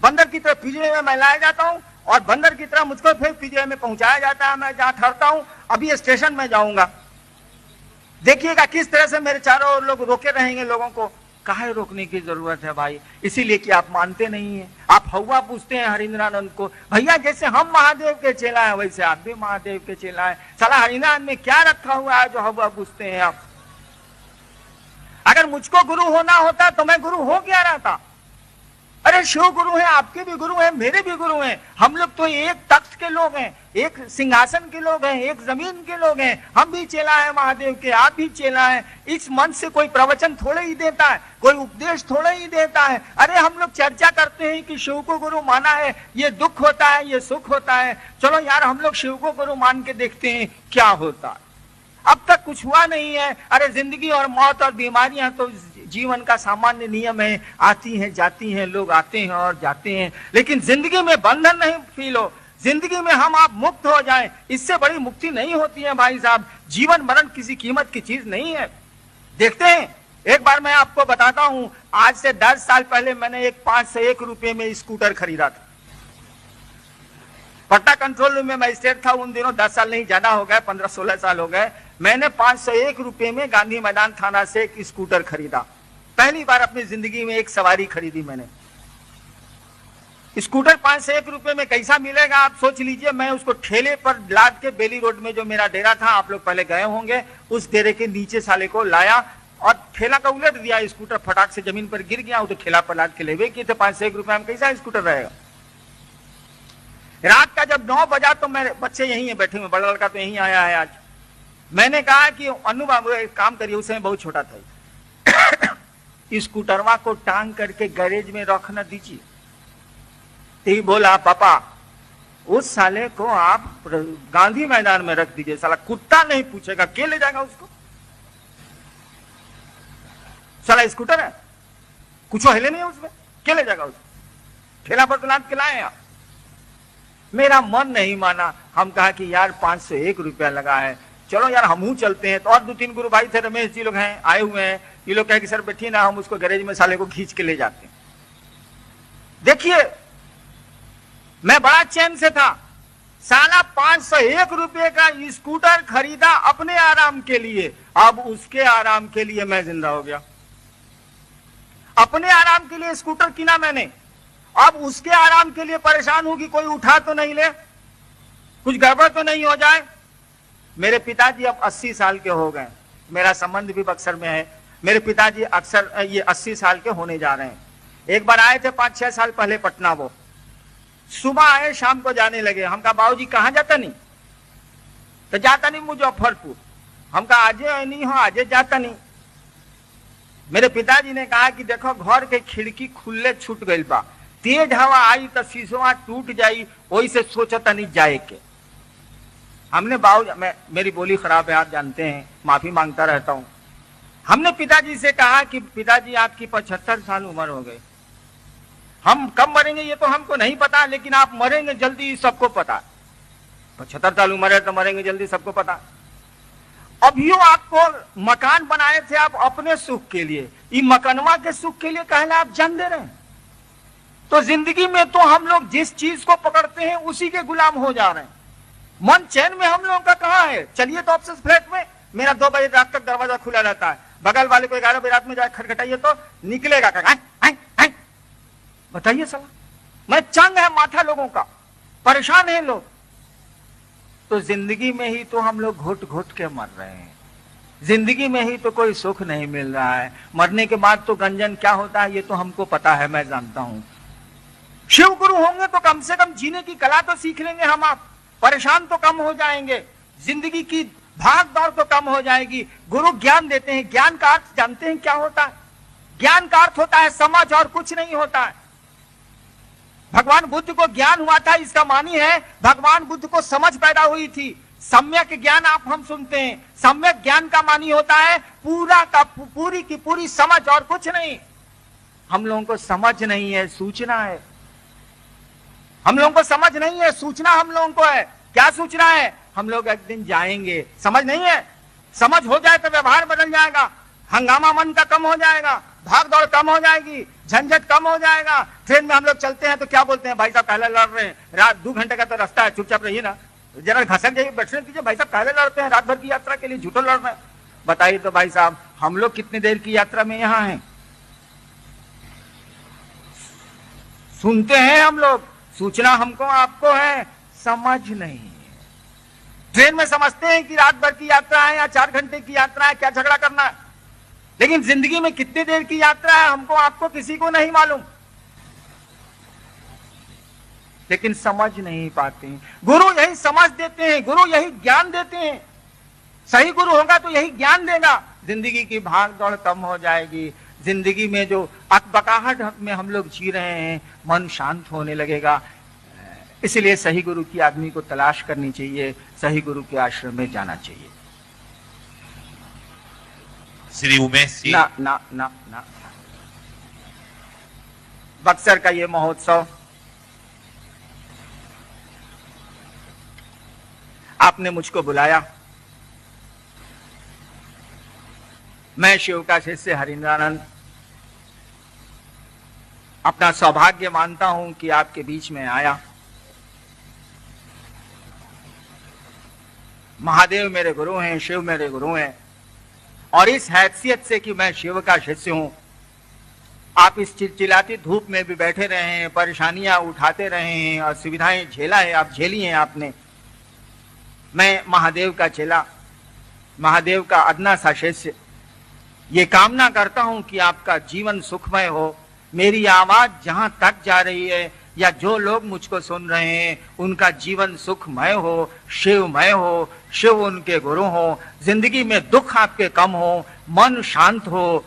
बंदर की तरह पिंजरे में मैं लाया जाता हूं और बंदर की तरह मुझको फिर पिंजरे में पहुंचाया जाता है। मैं जहां ठहरता हूं, अभी स्टेशन में जाऊंगा, देखिएगा किस तरह से मेरे चारों ओर लोग रोके रहेंगे। लोगों को काहे रोकने की जरूरत है भाई? इसीलिए कि आप मानते नहीं है। आप हवा पूछते हैं हरिंद्रानंद को, भैया जैसे हम महादेव के चेला है वैसे आप भी महादेव के चेला है। साला हरिंद्रानंद में क्या रखा हुआ है जो हवा पूछते हैं आप? अगर मुझको गुरु होना होता तो मैं गुरु हो क्या रहा था? अरे शिव गुरु है, आपके भी गुरु हैं, मेरे भी गुरु हैं। हम लोग तो एक तख्त के लोग हैं, एक सिंहासन के लोग हैं, एक जमीन के लोग हैं। हम भी चेला है महादेव के, आप भी चेला है। इस मंच से कोई प्रवचन थोड़े ही देता है, कोई उपदेश थोड़े ही देता है। अरे हम लोग चर्चा करते हैं कि शिव को गुरु माना है, ये दुख होता है, ये सुख होता है। चलो यार हम लोग शिव को गुरु मान के देखते हैं क्या होता है। अब तक कुछ हुआ नहीं है। अरे जिंदगी और मौत और बीमारियां तो जीवन का सामान्य नियम है, आती हैं जाती हैं, लोग आते हैं और जाते हैं। लेकिन जिंदगी में बंधन नहीं फील हो, जिंदगी में हम आप मुक्त हो जाएं, इससे बड़ी मुक्ति नहीं होती है भाई साहब। जीवन मरण किसी कीमत की चीज नहीं है। देखते हैं, एक बार मैं आपको बताता हूं, आज से 10 साल पहले मैंने एक 501 रुपए में स्कूटर खरीदा था। पटना कंट्रोल रूम में मजिस्ट्रेट था उन दिनों, 10 साल नहीं ज्यादा हो गए, 15-16 साल हो गए। मैंने 501 रुपए में गांधी मैदान थाना से एक स्कूटर खरीदा। पहली बार अपनी जिंदगी में एक सवारी खरीदी मैंने। स्कूटर 501 रुपए में कैसा मिलेगा आप सोच लीजिए। मैं उसको ठेले पर लाद के बेली रोड में जो मेरा डेरा था, आप लोग पहले गए होंगे, उस डेरे के नीचे साले को लाया और ठेला का उलट दिया। स्कूटर फटाक से जमीन पर गिर गया। तो ठेला पर लाद के लेवे किए थे। 501 रुपए में कैसा स्कूटर रहेगा? रात का जब 9 बजा तो मेरे बच्चे यहीं है बैठे हुए, बड़ा लड़का तो यहीं आया है आज। मैंने कहा कि अनु बाबू एक काम करिए, उस समय बहुत छोटा था, स्कूटरवा को टांग करके गैरेज में रखना दीजिए। तो बोला पापा उस साले को आप गांधी मैदान में रख दीजिए, साला कुत्ता नहीं पूछेगा, के ले जाएगा उसको? साला स्कूटर है, कुछ हिले नहीं है उसमें, के ले जाएगा उसको? ठेला पर तो लाद के लाए आप। मेरा मन नहीं माना। हम कहा कि यार 501 रुपया लगा है, चलो यार हमहू चलते हैं। तो और 2-3 गुरु भाई थे, रमेश जी लोग हैं, आए हुए हैं। ये लोग कहे कि सर बैठिए ना, हम उसको गैरेज में साले को खींच के ले जाते हैं। देखिए मैं बड़ा चैन से था। साला 501 रुपये का स्कूटर खरीदा अपने आराम के लिए, अब उसके आराम के लिए मैं जिंदा हो गया। अपने आराम के लिए स्कूटर किना मैंने अब उसके आराम के लिए परेशान हूं कि कोई उठा तो नहीं ले, कुछ गड़बड़ तो नहीं हो जाए। मेरे पिताजी अब 80 साल के हो गए, मेरा संबंध भी बक्सर में है। मेरे पिताजी अक्सर ये 80 साल के होने जा रहे हैं। एक बार आए थे 5-6 साल पहले पटना, वो सुबह आए शाम को जाने लगे। हम कहा बाबूजी कहाँ जाता नहीं? तो जाता नहीं मुजफ्फरपुर। हम कहा आजे नहीं हो, आजे जाता नहीं। मेरे पिताजी ने कहा कि देखो घर के खिड़की खुले छूट गई बा, तेज हवा आई तो शीशवा टूट जाई, वही से सोचता नहीं जाए के। हमने मेरी बोली खराब है आप जानते हैं, माफी मांगता रहता हूं। हमने पिताजी से कहा कि पिताजी आपकी 75 साल उम्र हो गई, हम कब मरेंगे ये तो हमको नहीं पता, लेकिन आप मरेंगे जल्दी सबको पता। 75 साल उम्र है तो मरेंगे जल्दी सबको पता। अभी आपको मकान बनाए थे आप अपने सुख के लिए, ये मकानमा के सुख के लिए कहले आप जान दे रहे हैं। तो जिंदगी में तो हम लोग जिस चीज को पकड़ते हैं उसी के गुलाम हो जा रहे हैं। मन चैन में हम लोगों का कहां है? चलिए तो ऑफिस फ्लैट में मेरा 2 बजे रात तक दरवाजा खुला रहता है, बगल वाले को 11 बजे रात में जाए खटखटाइए तो निकलेगा बताइए सला। मैं चंग है माथा लोगों का, परेशान है लोग। तो जिंदगी में ही तो हम लोग घुट घुट के मर रहे हैं, जिंदगी में ही तो कोई सुख नहीं मिल रहा है। मरने के बाद तो गंजन क्या होता है ये तो हमको पता है, मैं जानता हूं। शिव गुरु होंगे तो कम से कम जीने की कला तो सीख लेंगे हम आप, परेशान तो कम हो जाएंगे, जिंदगी की भाग दौड़ तो कम हो जाएगी। गुरु ज्ञान देते हैं, ज्ञान का अर्थ जानते हैं क्या होता है? ज्ञान का अर्थ होता है समझ, और कुछ नहीं होता है। भगवान बुद्ध को ज्ञान हुआ था, इसका मानी है भगवान बुद्ध को समझ पैदा हुई थी। सम्यक ज्ञान आप हम सुनते हैं, सम्यक ज्ञान का मानी होता है पूरा का पूरी की पूरी समझ, और कुछ नहीं। हम लोगों को समझ नहीं है, सूचना है। हम लोगों को समझ नहीं है, सूचना हम लोगों को है। क्या सूचना है? हम लोग एक दिन जाएंगे। समझ नहीं है, समझ हो जाए तो व्यवहार बदल जाएगा, हंगामा मन का कम हो जाएगा, भाग दौड़ कम हो जाएगी, झंझट कम हो जाएगा। ट्रेन में हम लोग चलते हैं तो क्या बोलते हैं, भाई साहब पहले लड़ रहे हैं, रात 2 घंटे का तो रास्ता है, चुपचाप रहिए ना, जरा घसक जाइए, बैठने दीजिए। भाई साहब पहले लड़ते हैं, रात भर की यात्रा के लिए झूठो लड़ रहे हैं। बताइए तो भाई साहब हम लोग कितनी देर की यात्रा में यहाँ हैं? सुनते हैं हम लोग, सूचना हमको आपको है, समझ नहीं है। ट्रेन में समझते हैं कि रात भर की यात्रा है या 4 घंटे की यात्रा है, क्या झगड़ा करना है। लेकिन जिंदगी में कितनी देर की यात्रा है हमको आपको किसी को नहीं मालूम, लेकिन समझ नहीं पाते। गुरु यही समझ देते हैं, गुरु यही ज्ञान देते हैं। सही गुरु होगा तो यही ज्ञान देगा। जिंदगी की भाग दौड़ कम हो जाएगी, जिंदगी में जो अकबकाहट में हम लोग जी रहे हैं, मन शांत होने लगेगा। इसलिए सही गुरु की आदमी को तलाश करनी चाहिए, सही गुरु के आश्रम में जाना चाहिए। श्री उमेश जी, ना ना ना ना, बक्सर का ये महोत्सव आपने मुझको बुलाया। मैं शिव का शिष्य हरिंद्रानंद अपना सौभाग्य मानता हूं कि आपके बीच में आया। महादेव मेरे गुरु हैं, शिव मेरे गुरु हैं, और इस हैसियत से कि मैं शिव का शिष्य हूं, आप इस चिलचिलाती धूप में भी बैठे रहे हैं, परेशानियां उठाते रहे हैं, और सुविधाएं झेला है, आप झेली हैं आपने। मैं महादेव का चेला, महादेव का अदना सा शिष्य, ये कामना करता हूं कि आपका जीवन सुखमय हो। मेरी आवाज जहां तक जा रही है या जो लोग मुझको सुन रहे हैं, उनका जीवन सुखमय हो, शिवमय हो, शिव उनके गुरु हो, जिंदगी में दुख आपके कम हो, मन शांत हो।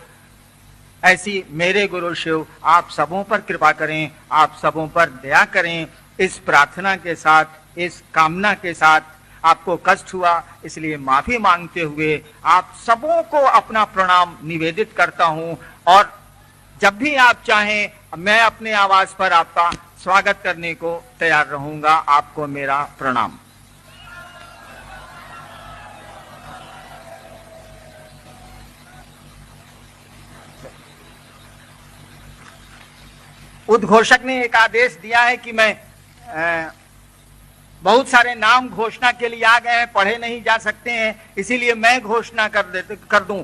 ऐसी मेरे गुरु शिव आप सबों पर कृपा करें, आप सबों पर दया करें। इस प्रार्थना के साथ, इस कामना के साथ आपको कष्ट हुआ इसलिए माफी मांगते हुए आप सबों को अपना प्रणाम निवेदित करता हूं। और जब भी आप चाहें मैं अपने आवाज पर आपका स्वागत करने को तैयार रहूंगा। आपको मेरा प्रणाम। उद्घोषक ने एक आदेश दिया है कि मैं बहुत सारे नाम घोषणा के लिए आ गए हैं, पढ़े नहीं जा सकते हैं, इसीलिए मैं घोषणा कर दूं।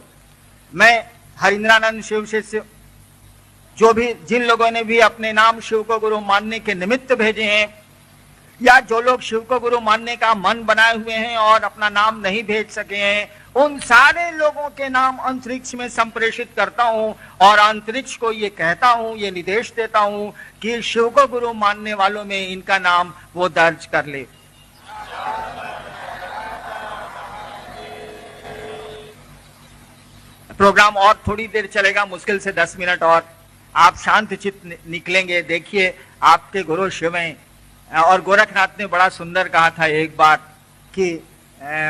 मैं हरिंद्रानंद शिव शिष्य जो भी जिन लोगों ने भी अपने नाम शिव को गुरु मानने के निमित्त भेजे हैं, या जो लोग शिव को गुरु मानने का मन बनाए हुए हैं और अपना नाम नहीं भेज सके हैं, उन सारे लोगों के नाम अंतरिक्ष में संप्रेषित करता हूं और अंतरिक्ष को ये कहता हूं, ये निर्देश देता हूं कि शिव को गुरु मानने वालों में इनका नाम वो दर्ज कर ले। प्रोग्राम और थोड़ी देर चलेगा, मुश्किल से 10 मिनट और। आप शांत चित्त निकलेंगे। देखिए, आपके गुरु शिव हैं। और गोरखनाथ ने बड़ा सुंदर कहा था एक बार कि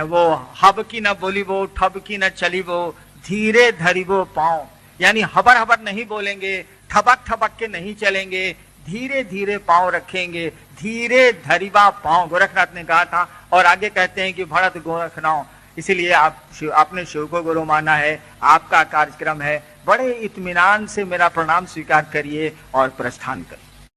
वो हब की न बोली वो, ठब की न चली वो, धीरे धरी वो पाँव। यानी हबर हबर नहीं बोलेंगे, ठबक ठबक के नहीं चलेंगे, धीरे धीरे पाँव रखेंगे, धीरे धरीवा पाँव, गोरखनाथ ने कहा था। और आगे कहते हैं कि भरत गोरखनाथ। इसीलिए आपने शिव को गुरु माना है, आपका कार्यक्रम है, बड़े इत्मीनान से मेरा प्रणाम स्वीकार करिए और प्रस्थान करिए।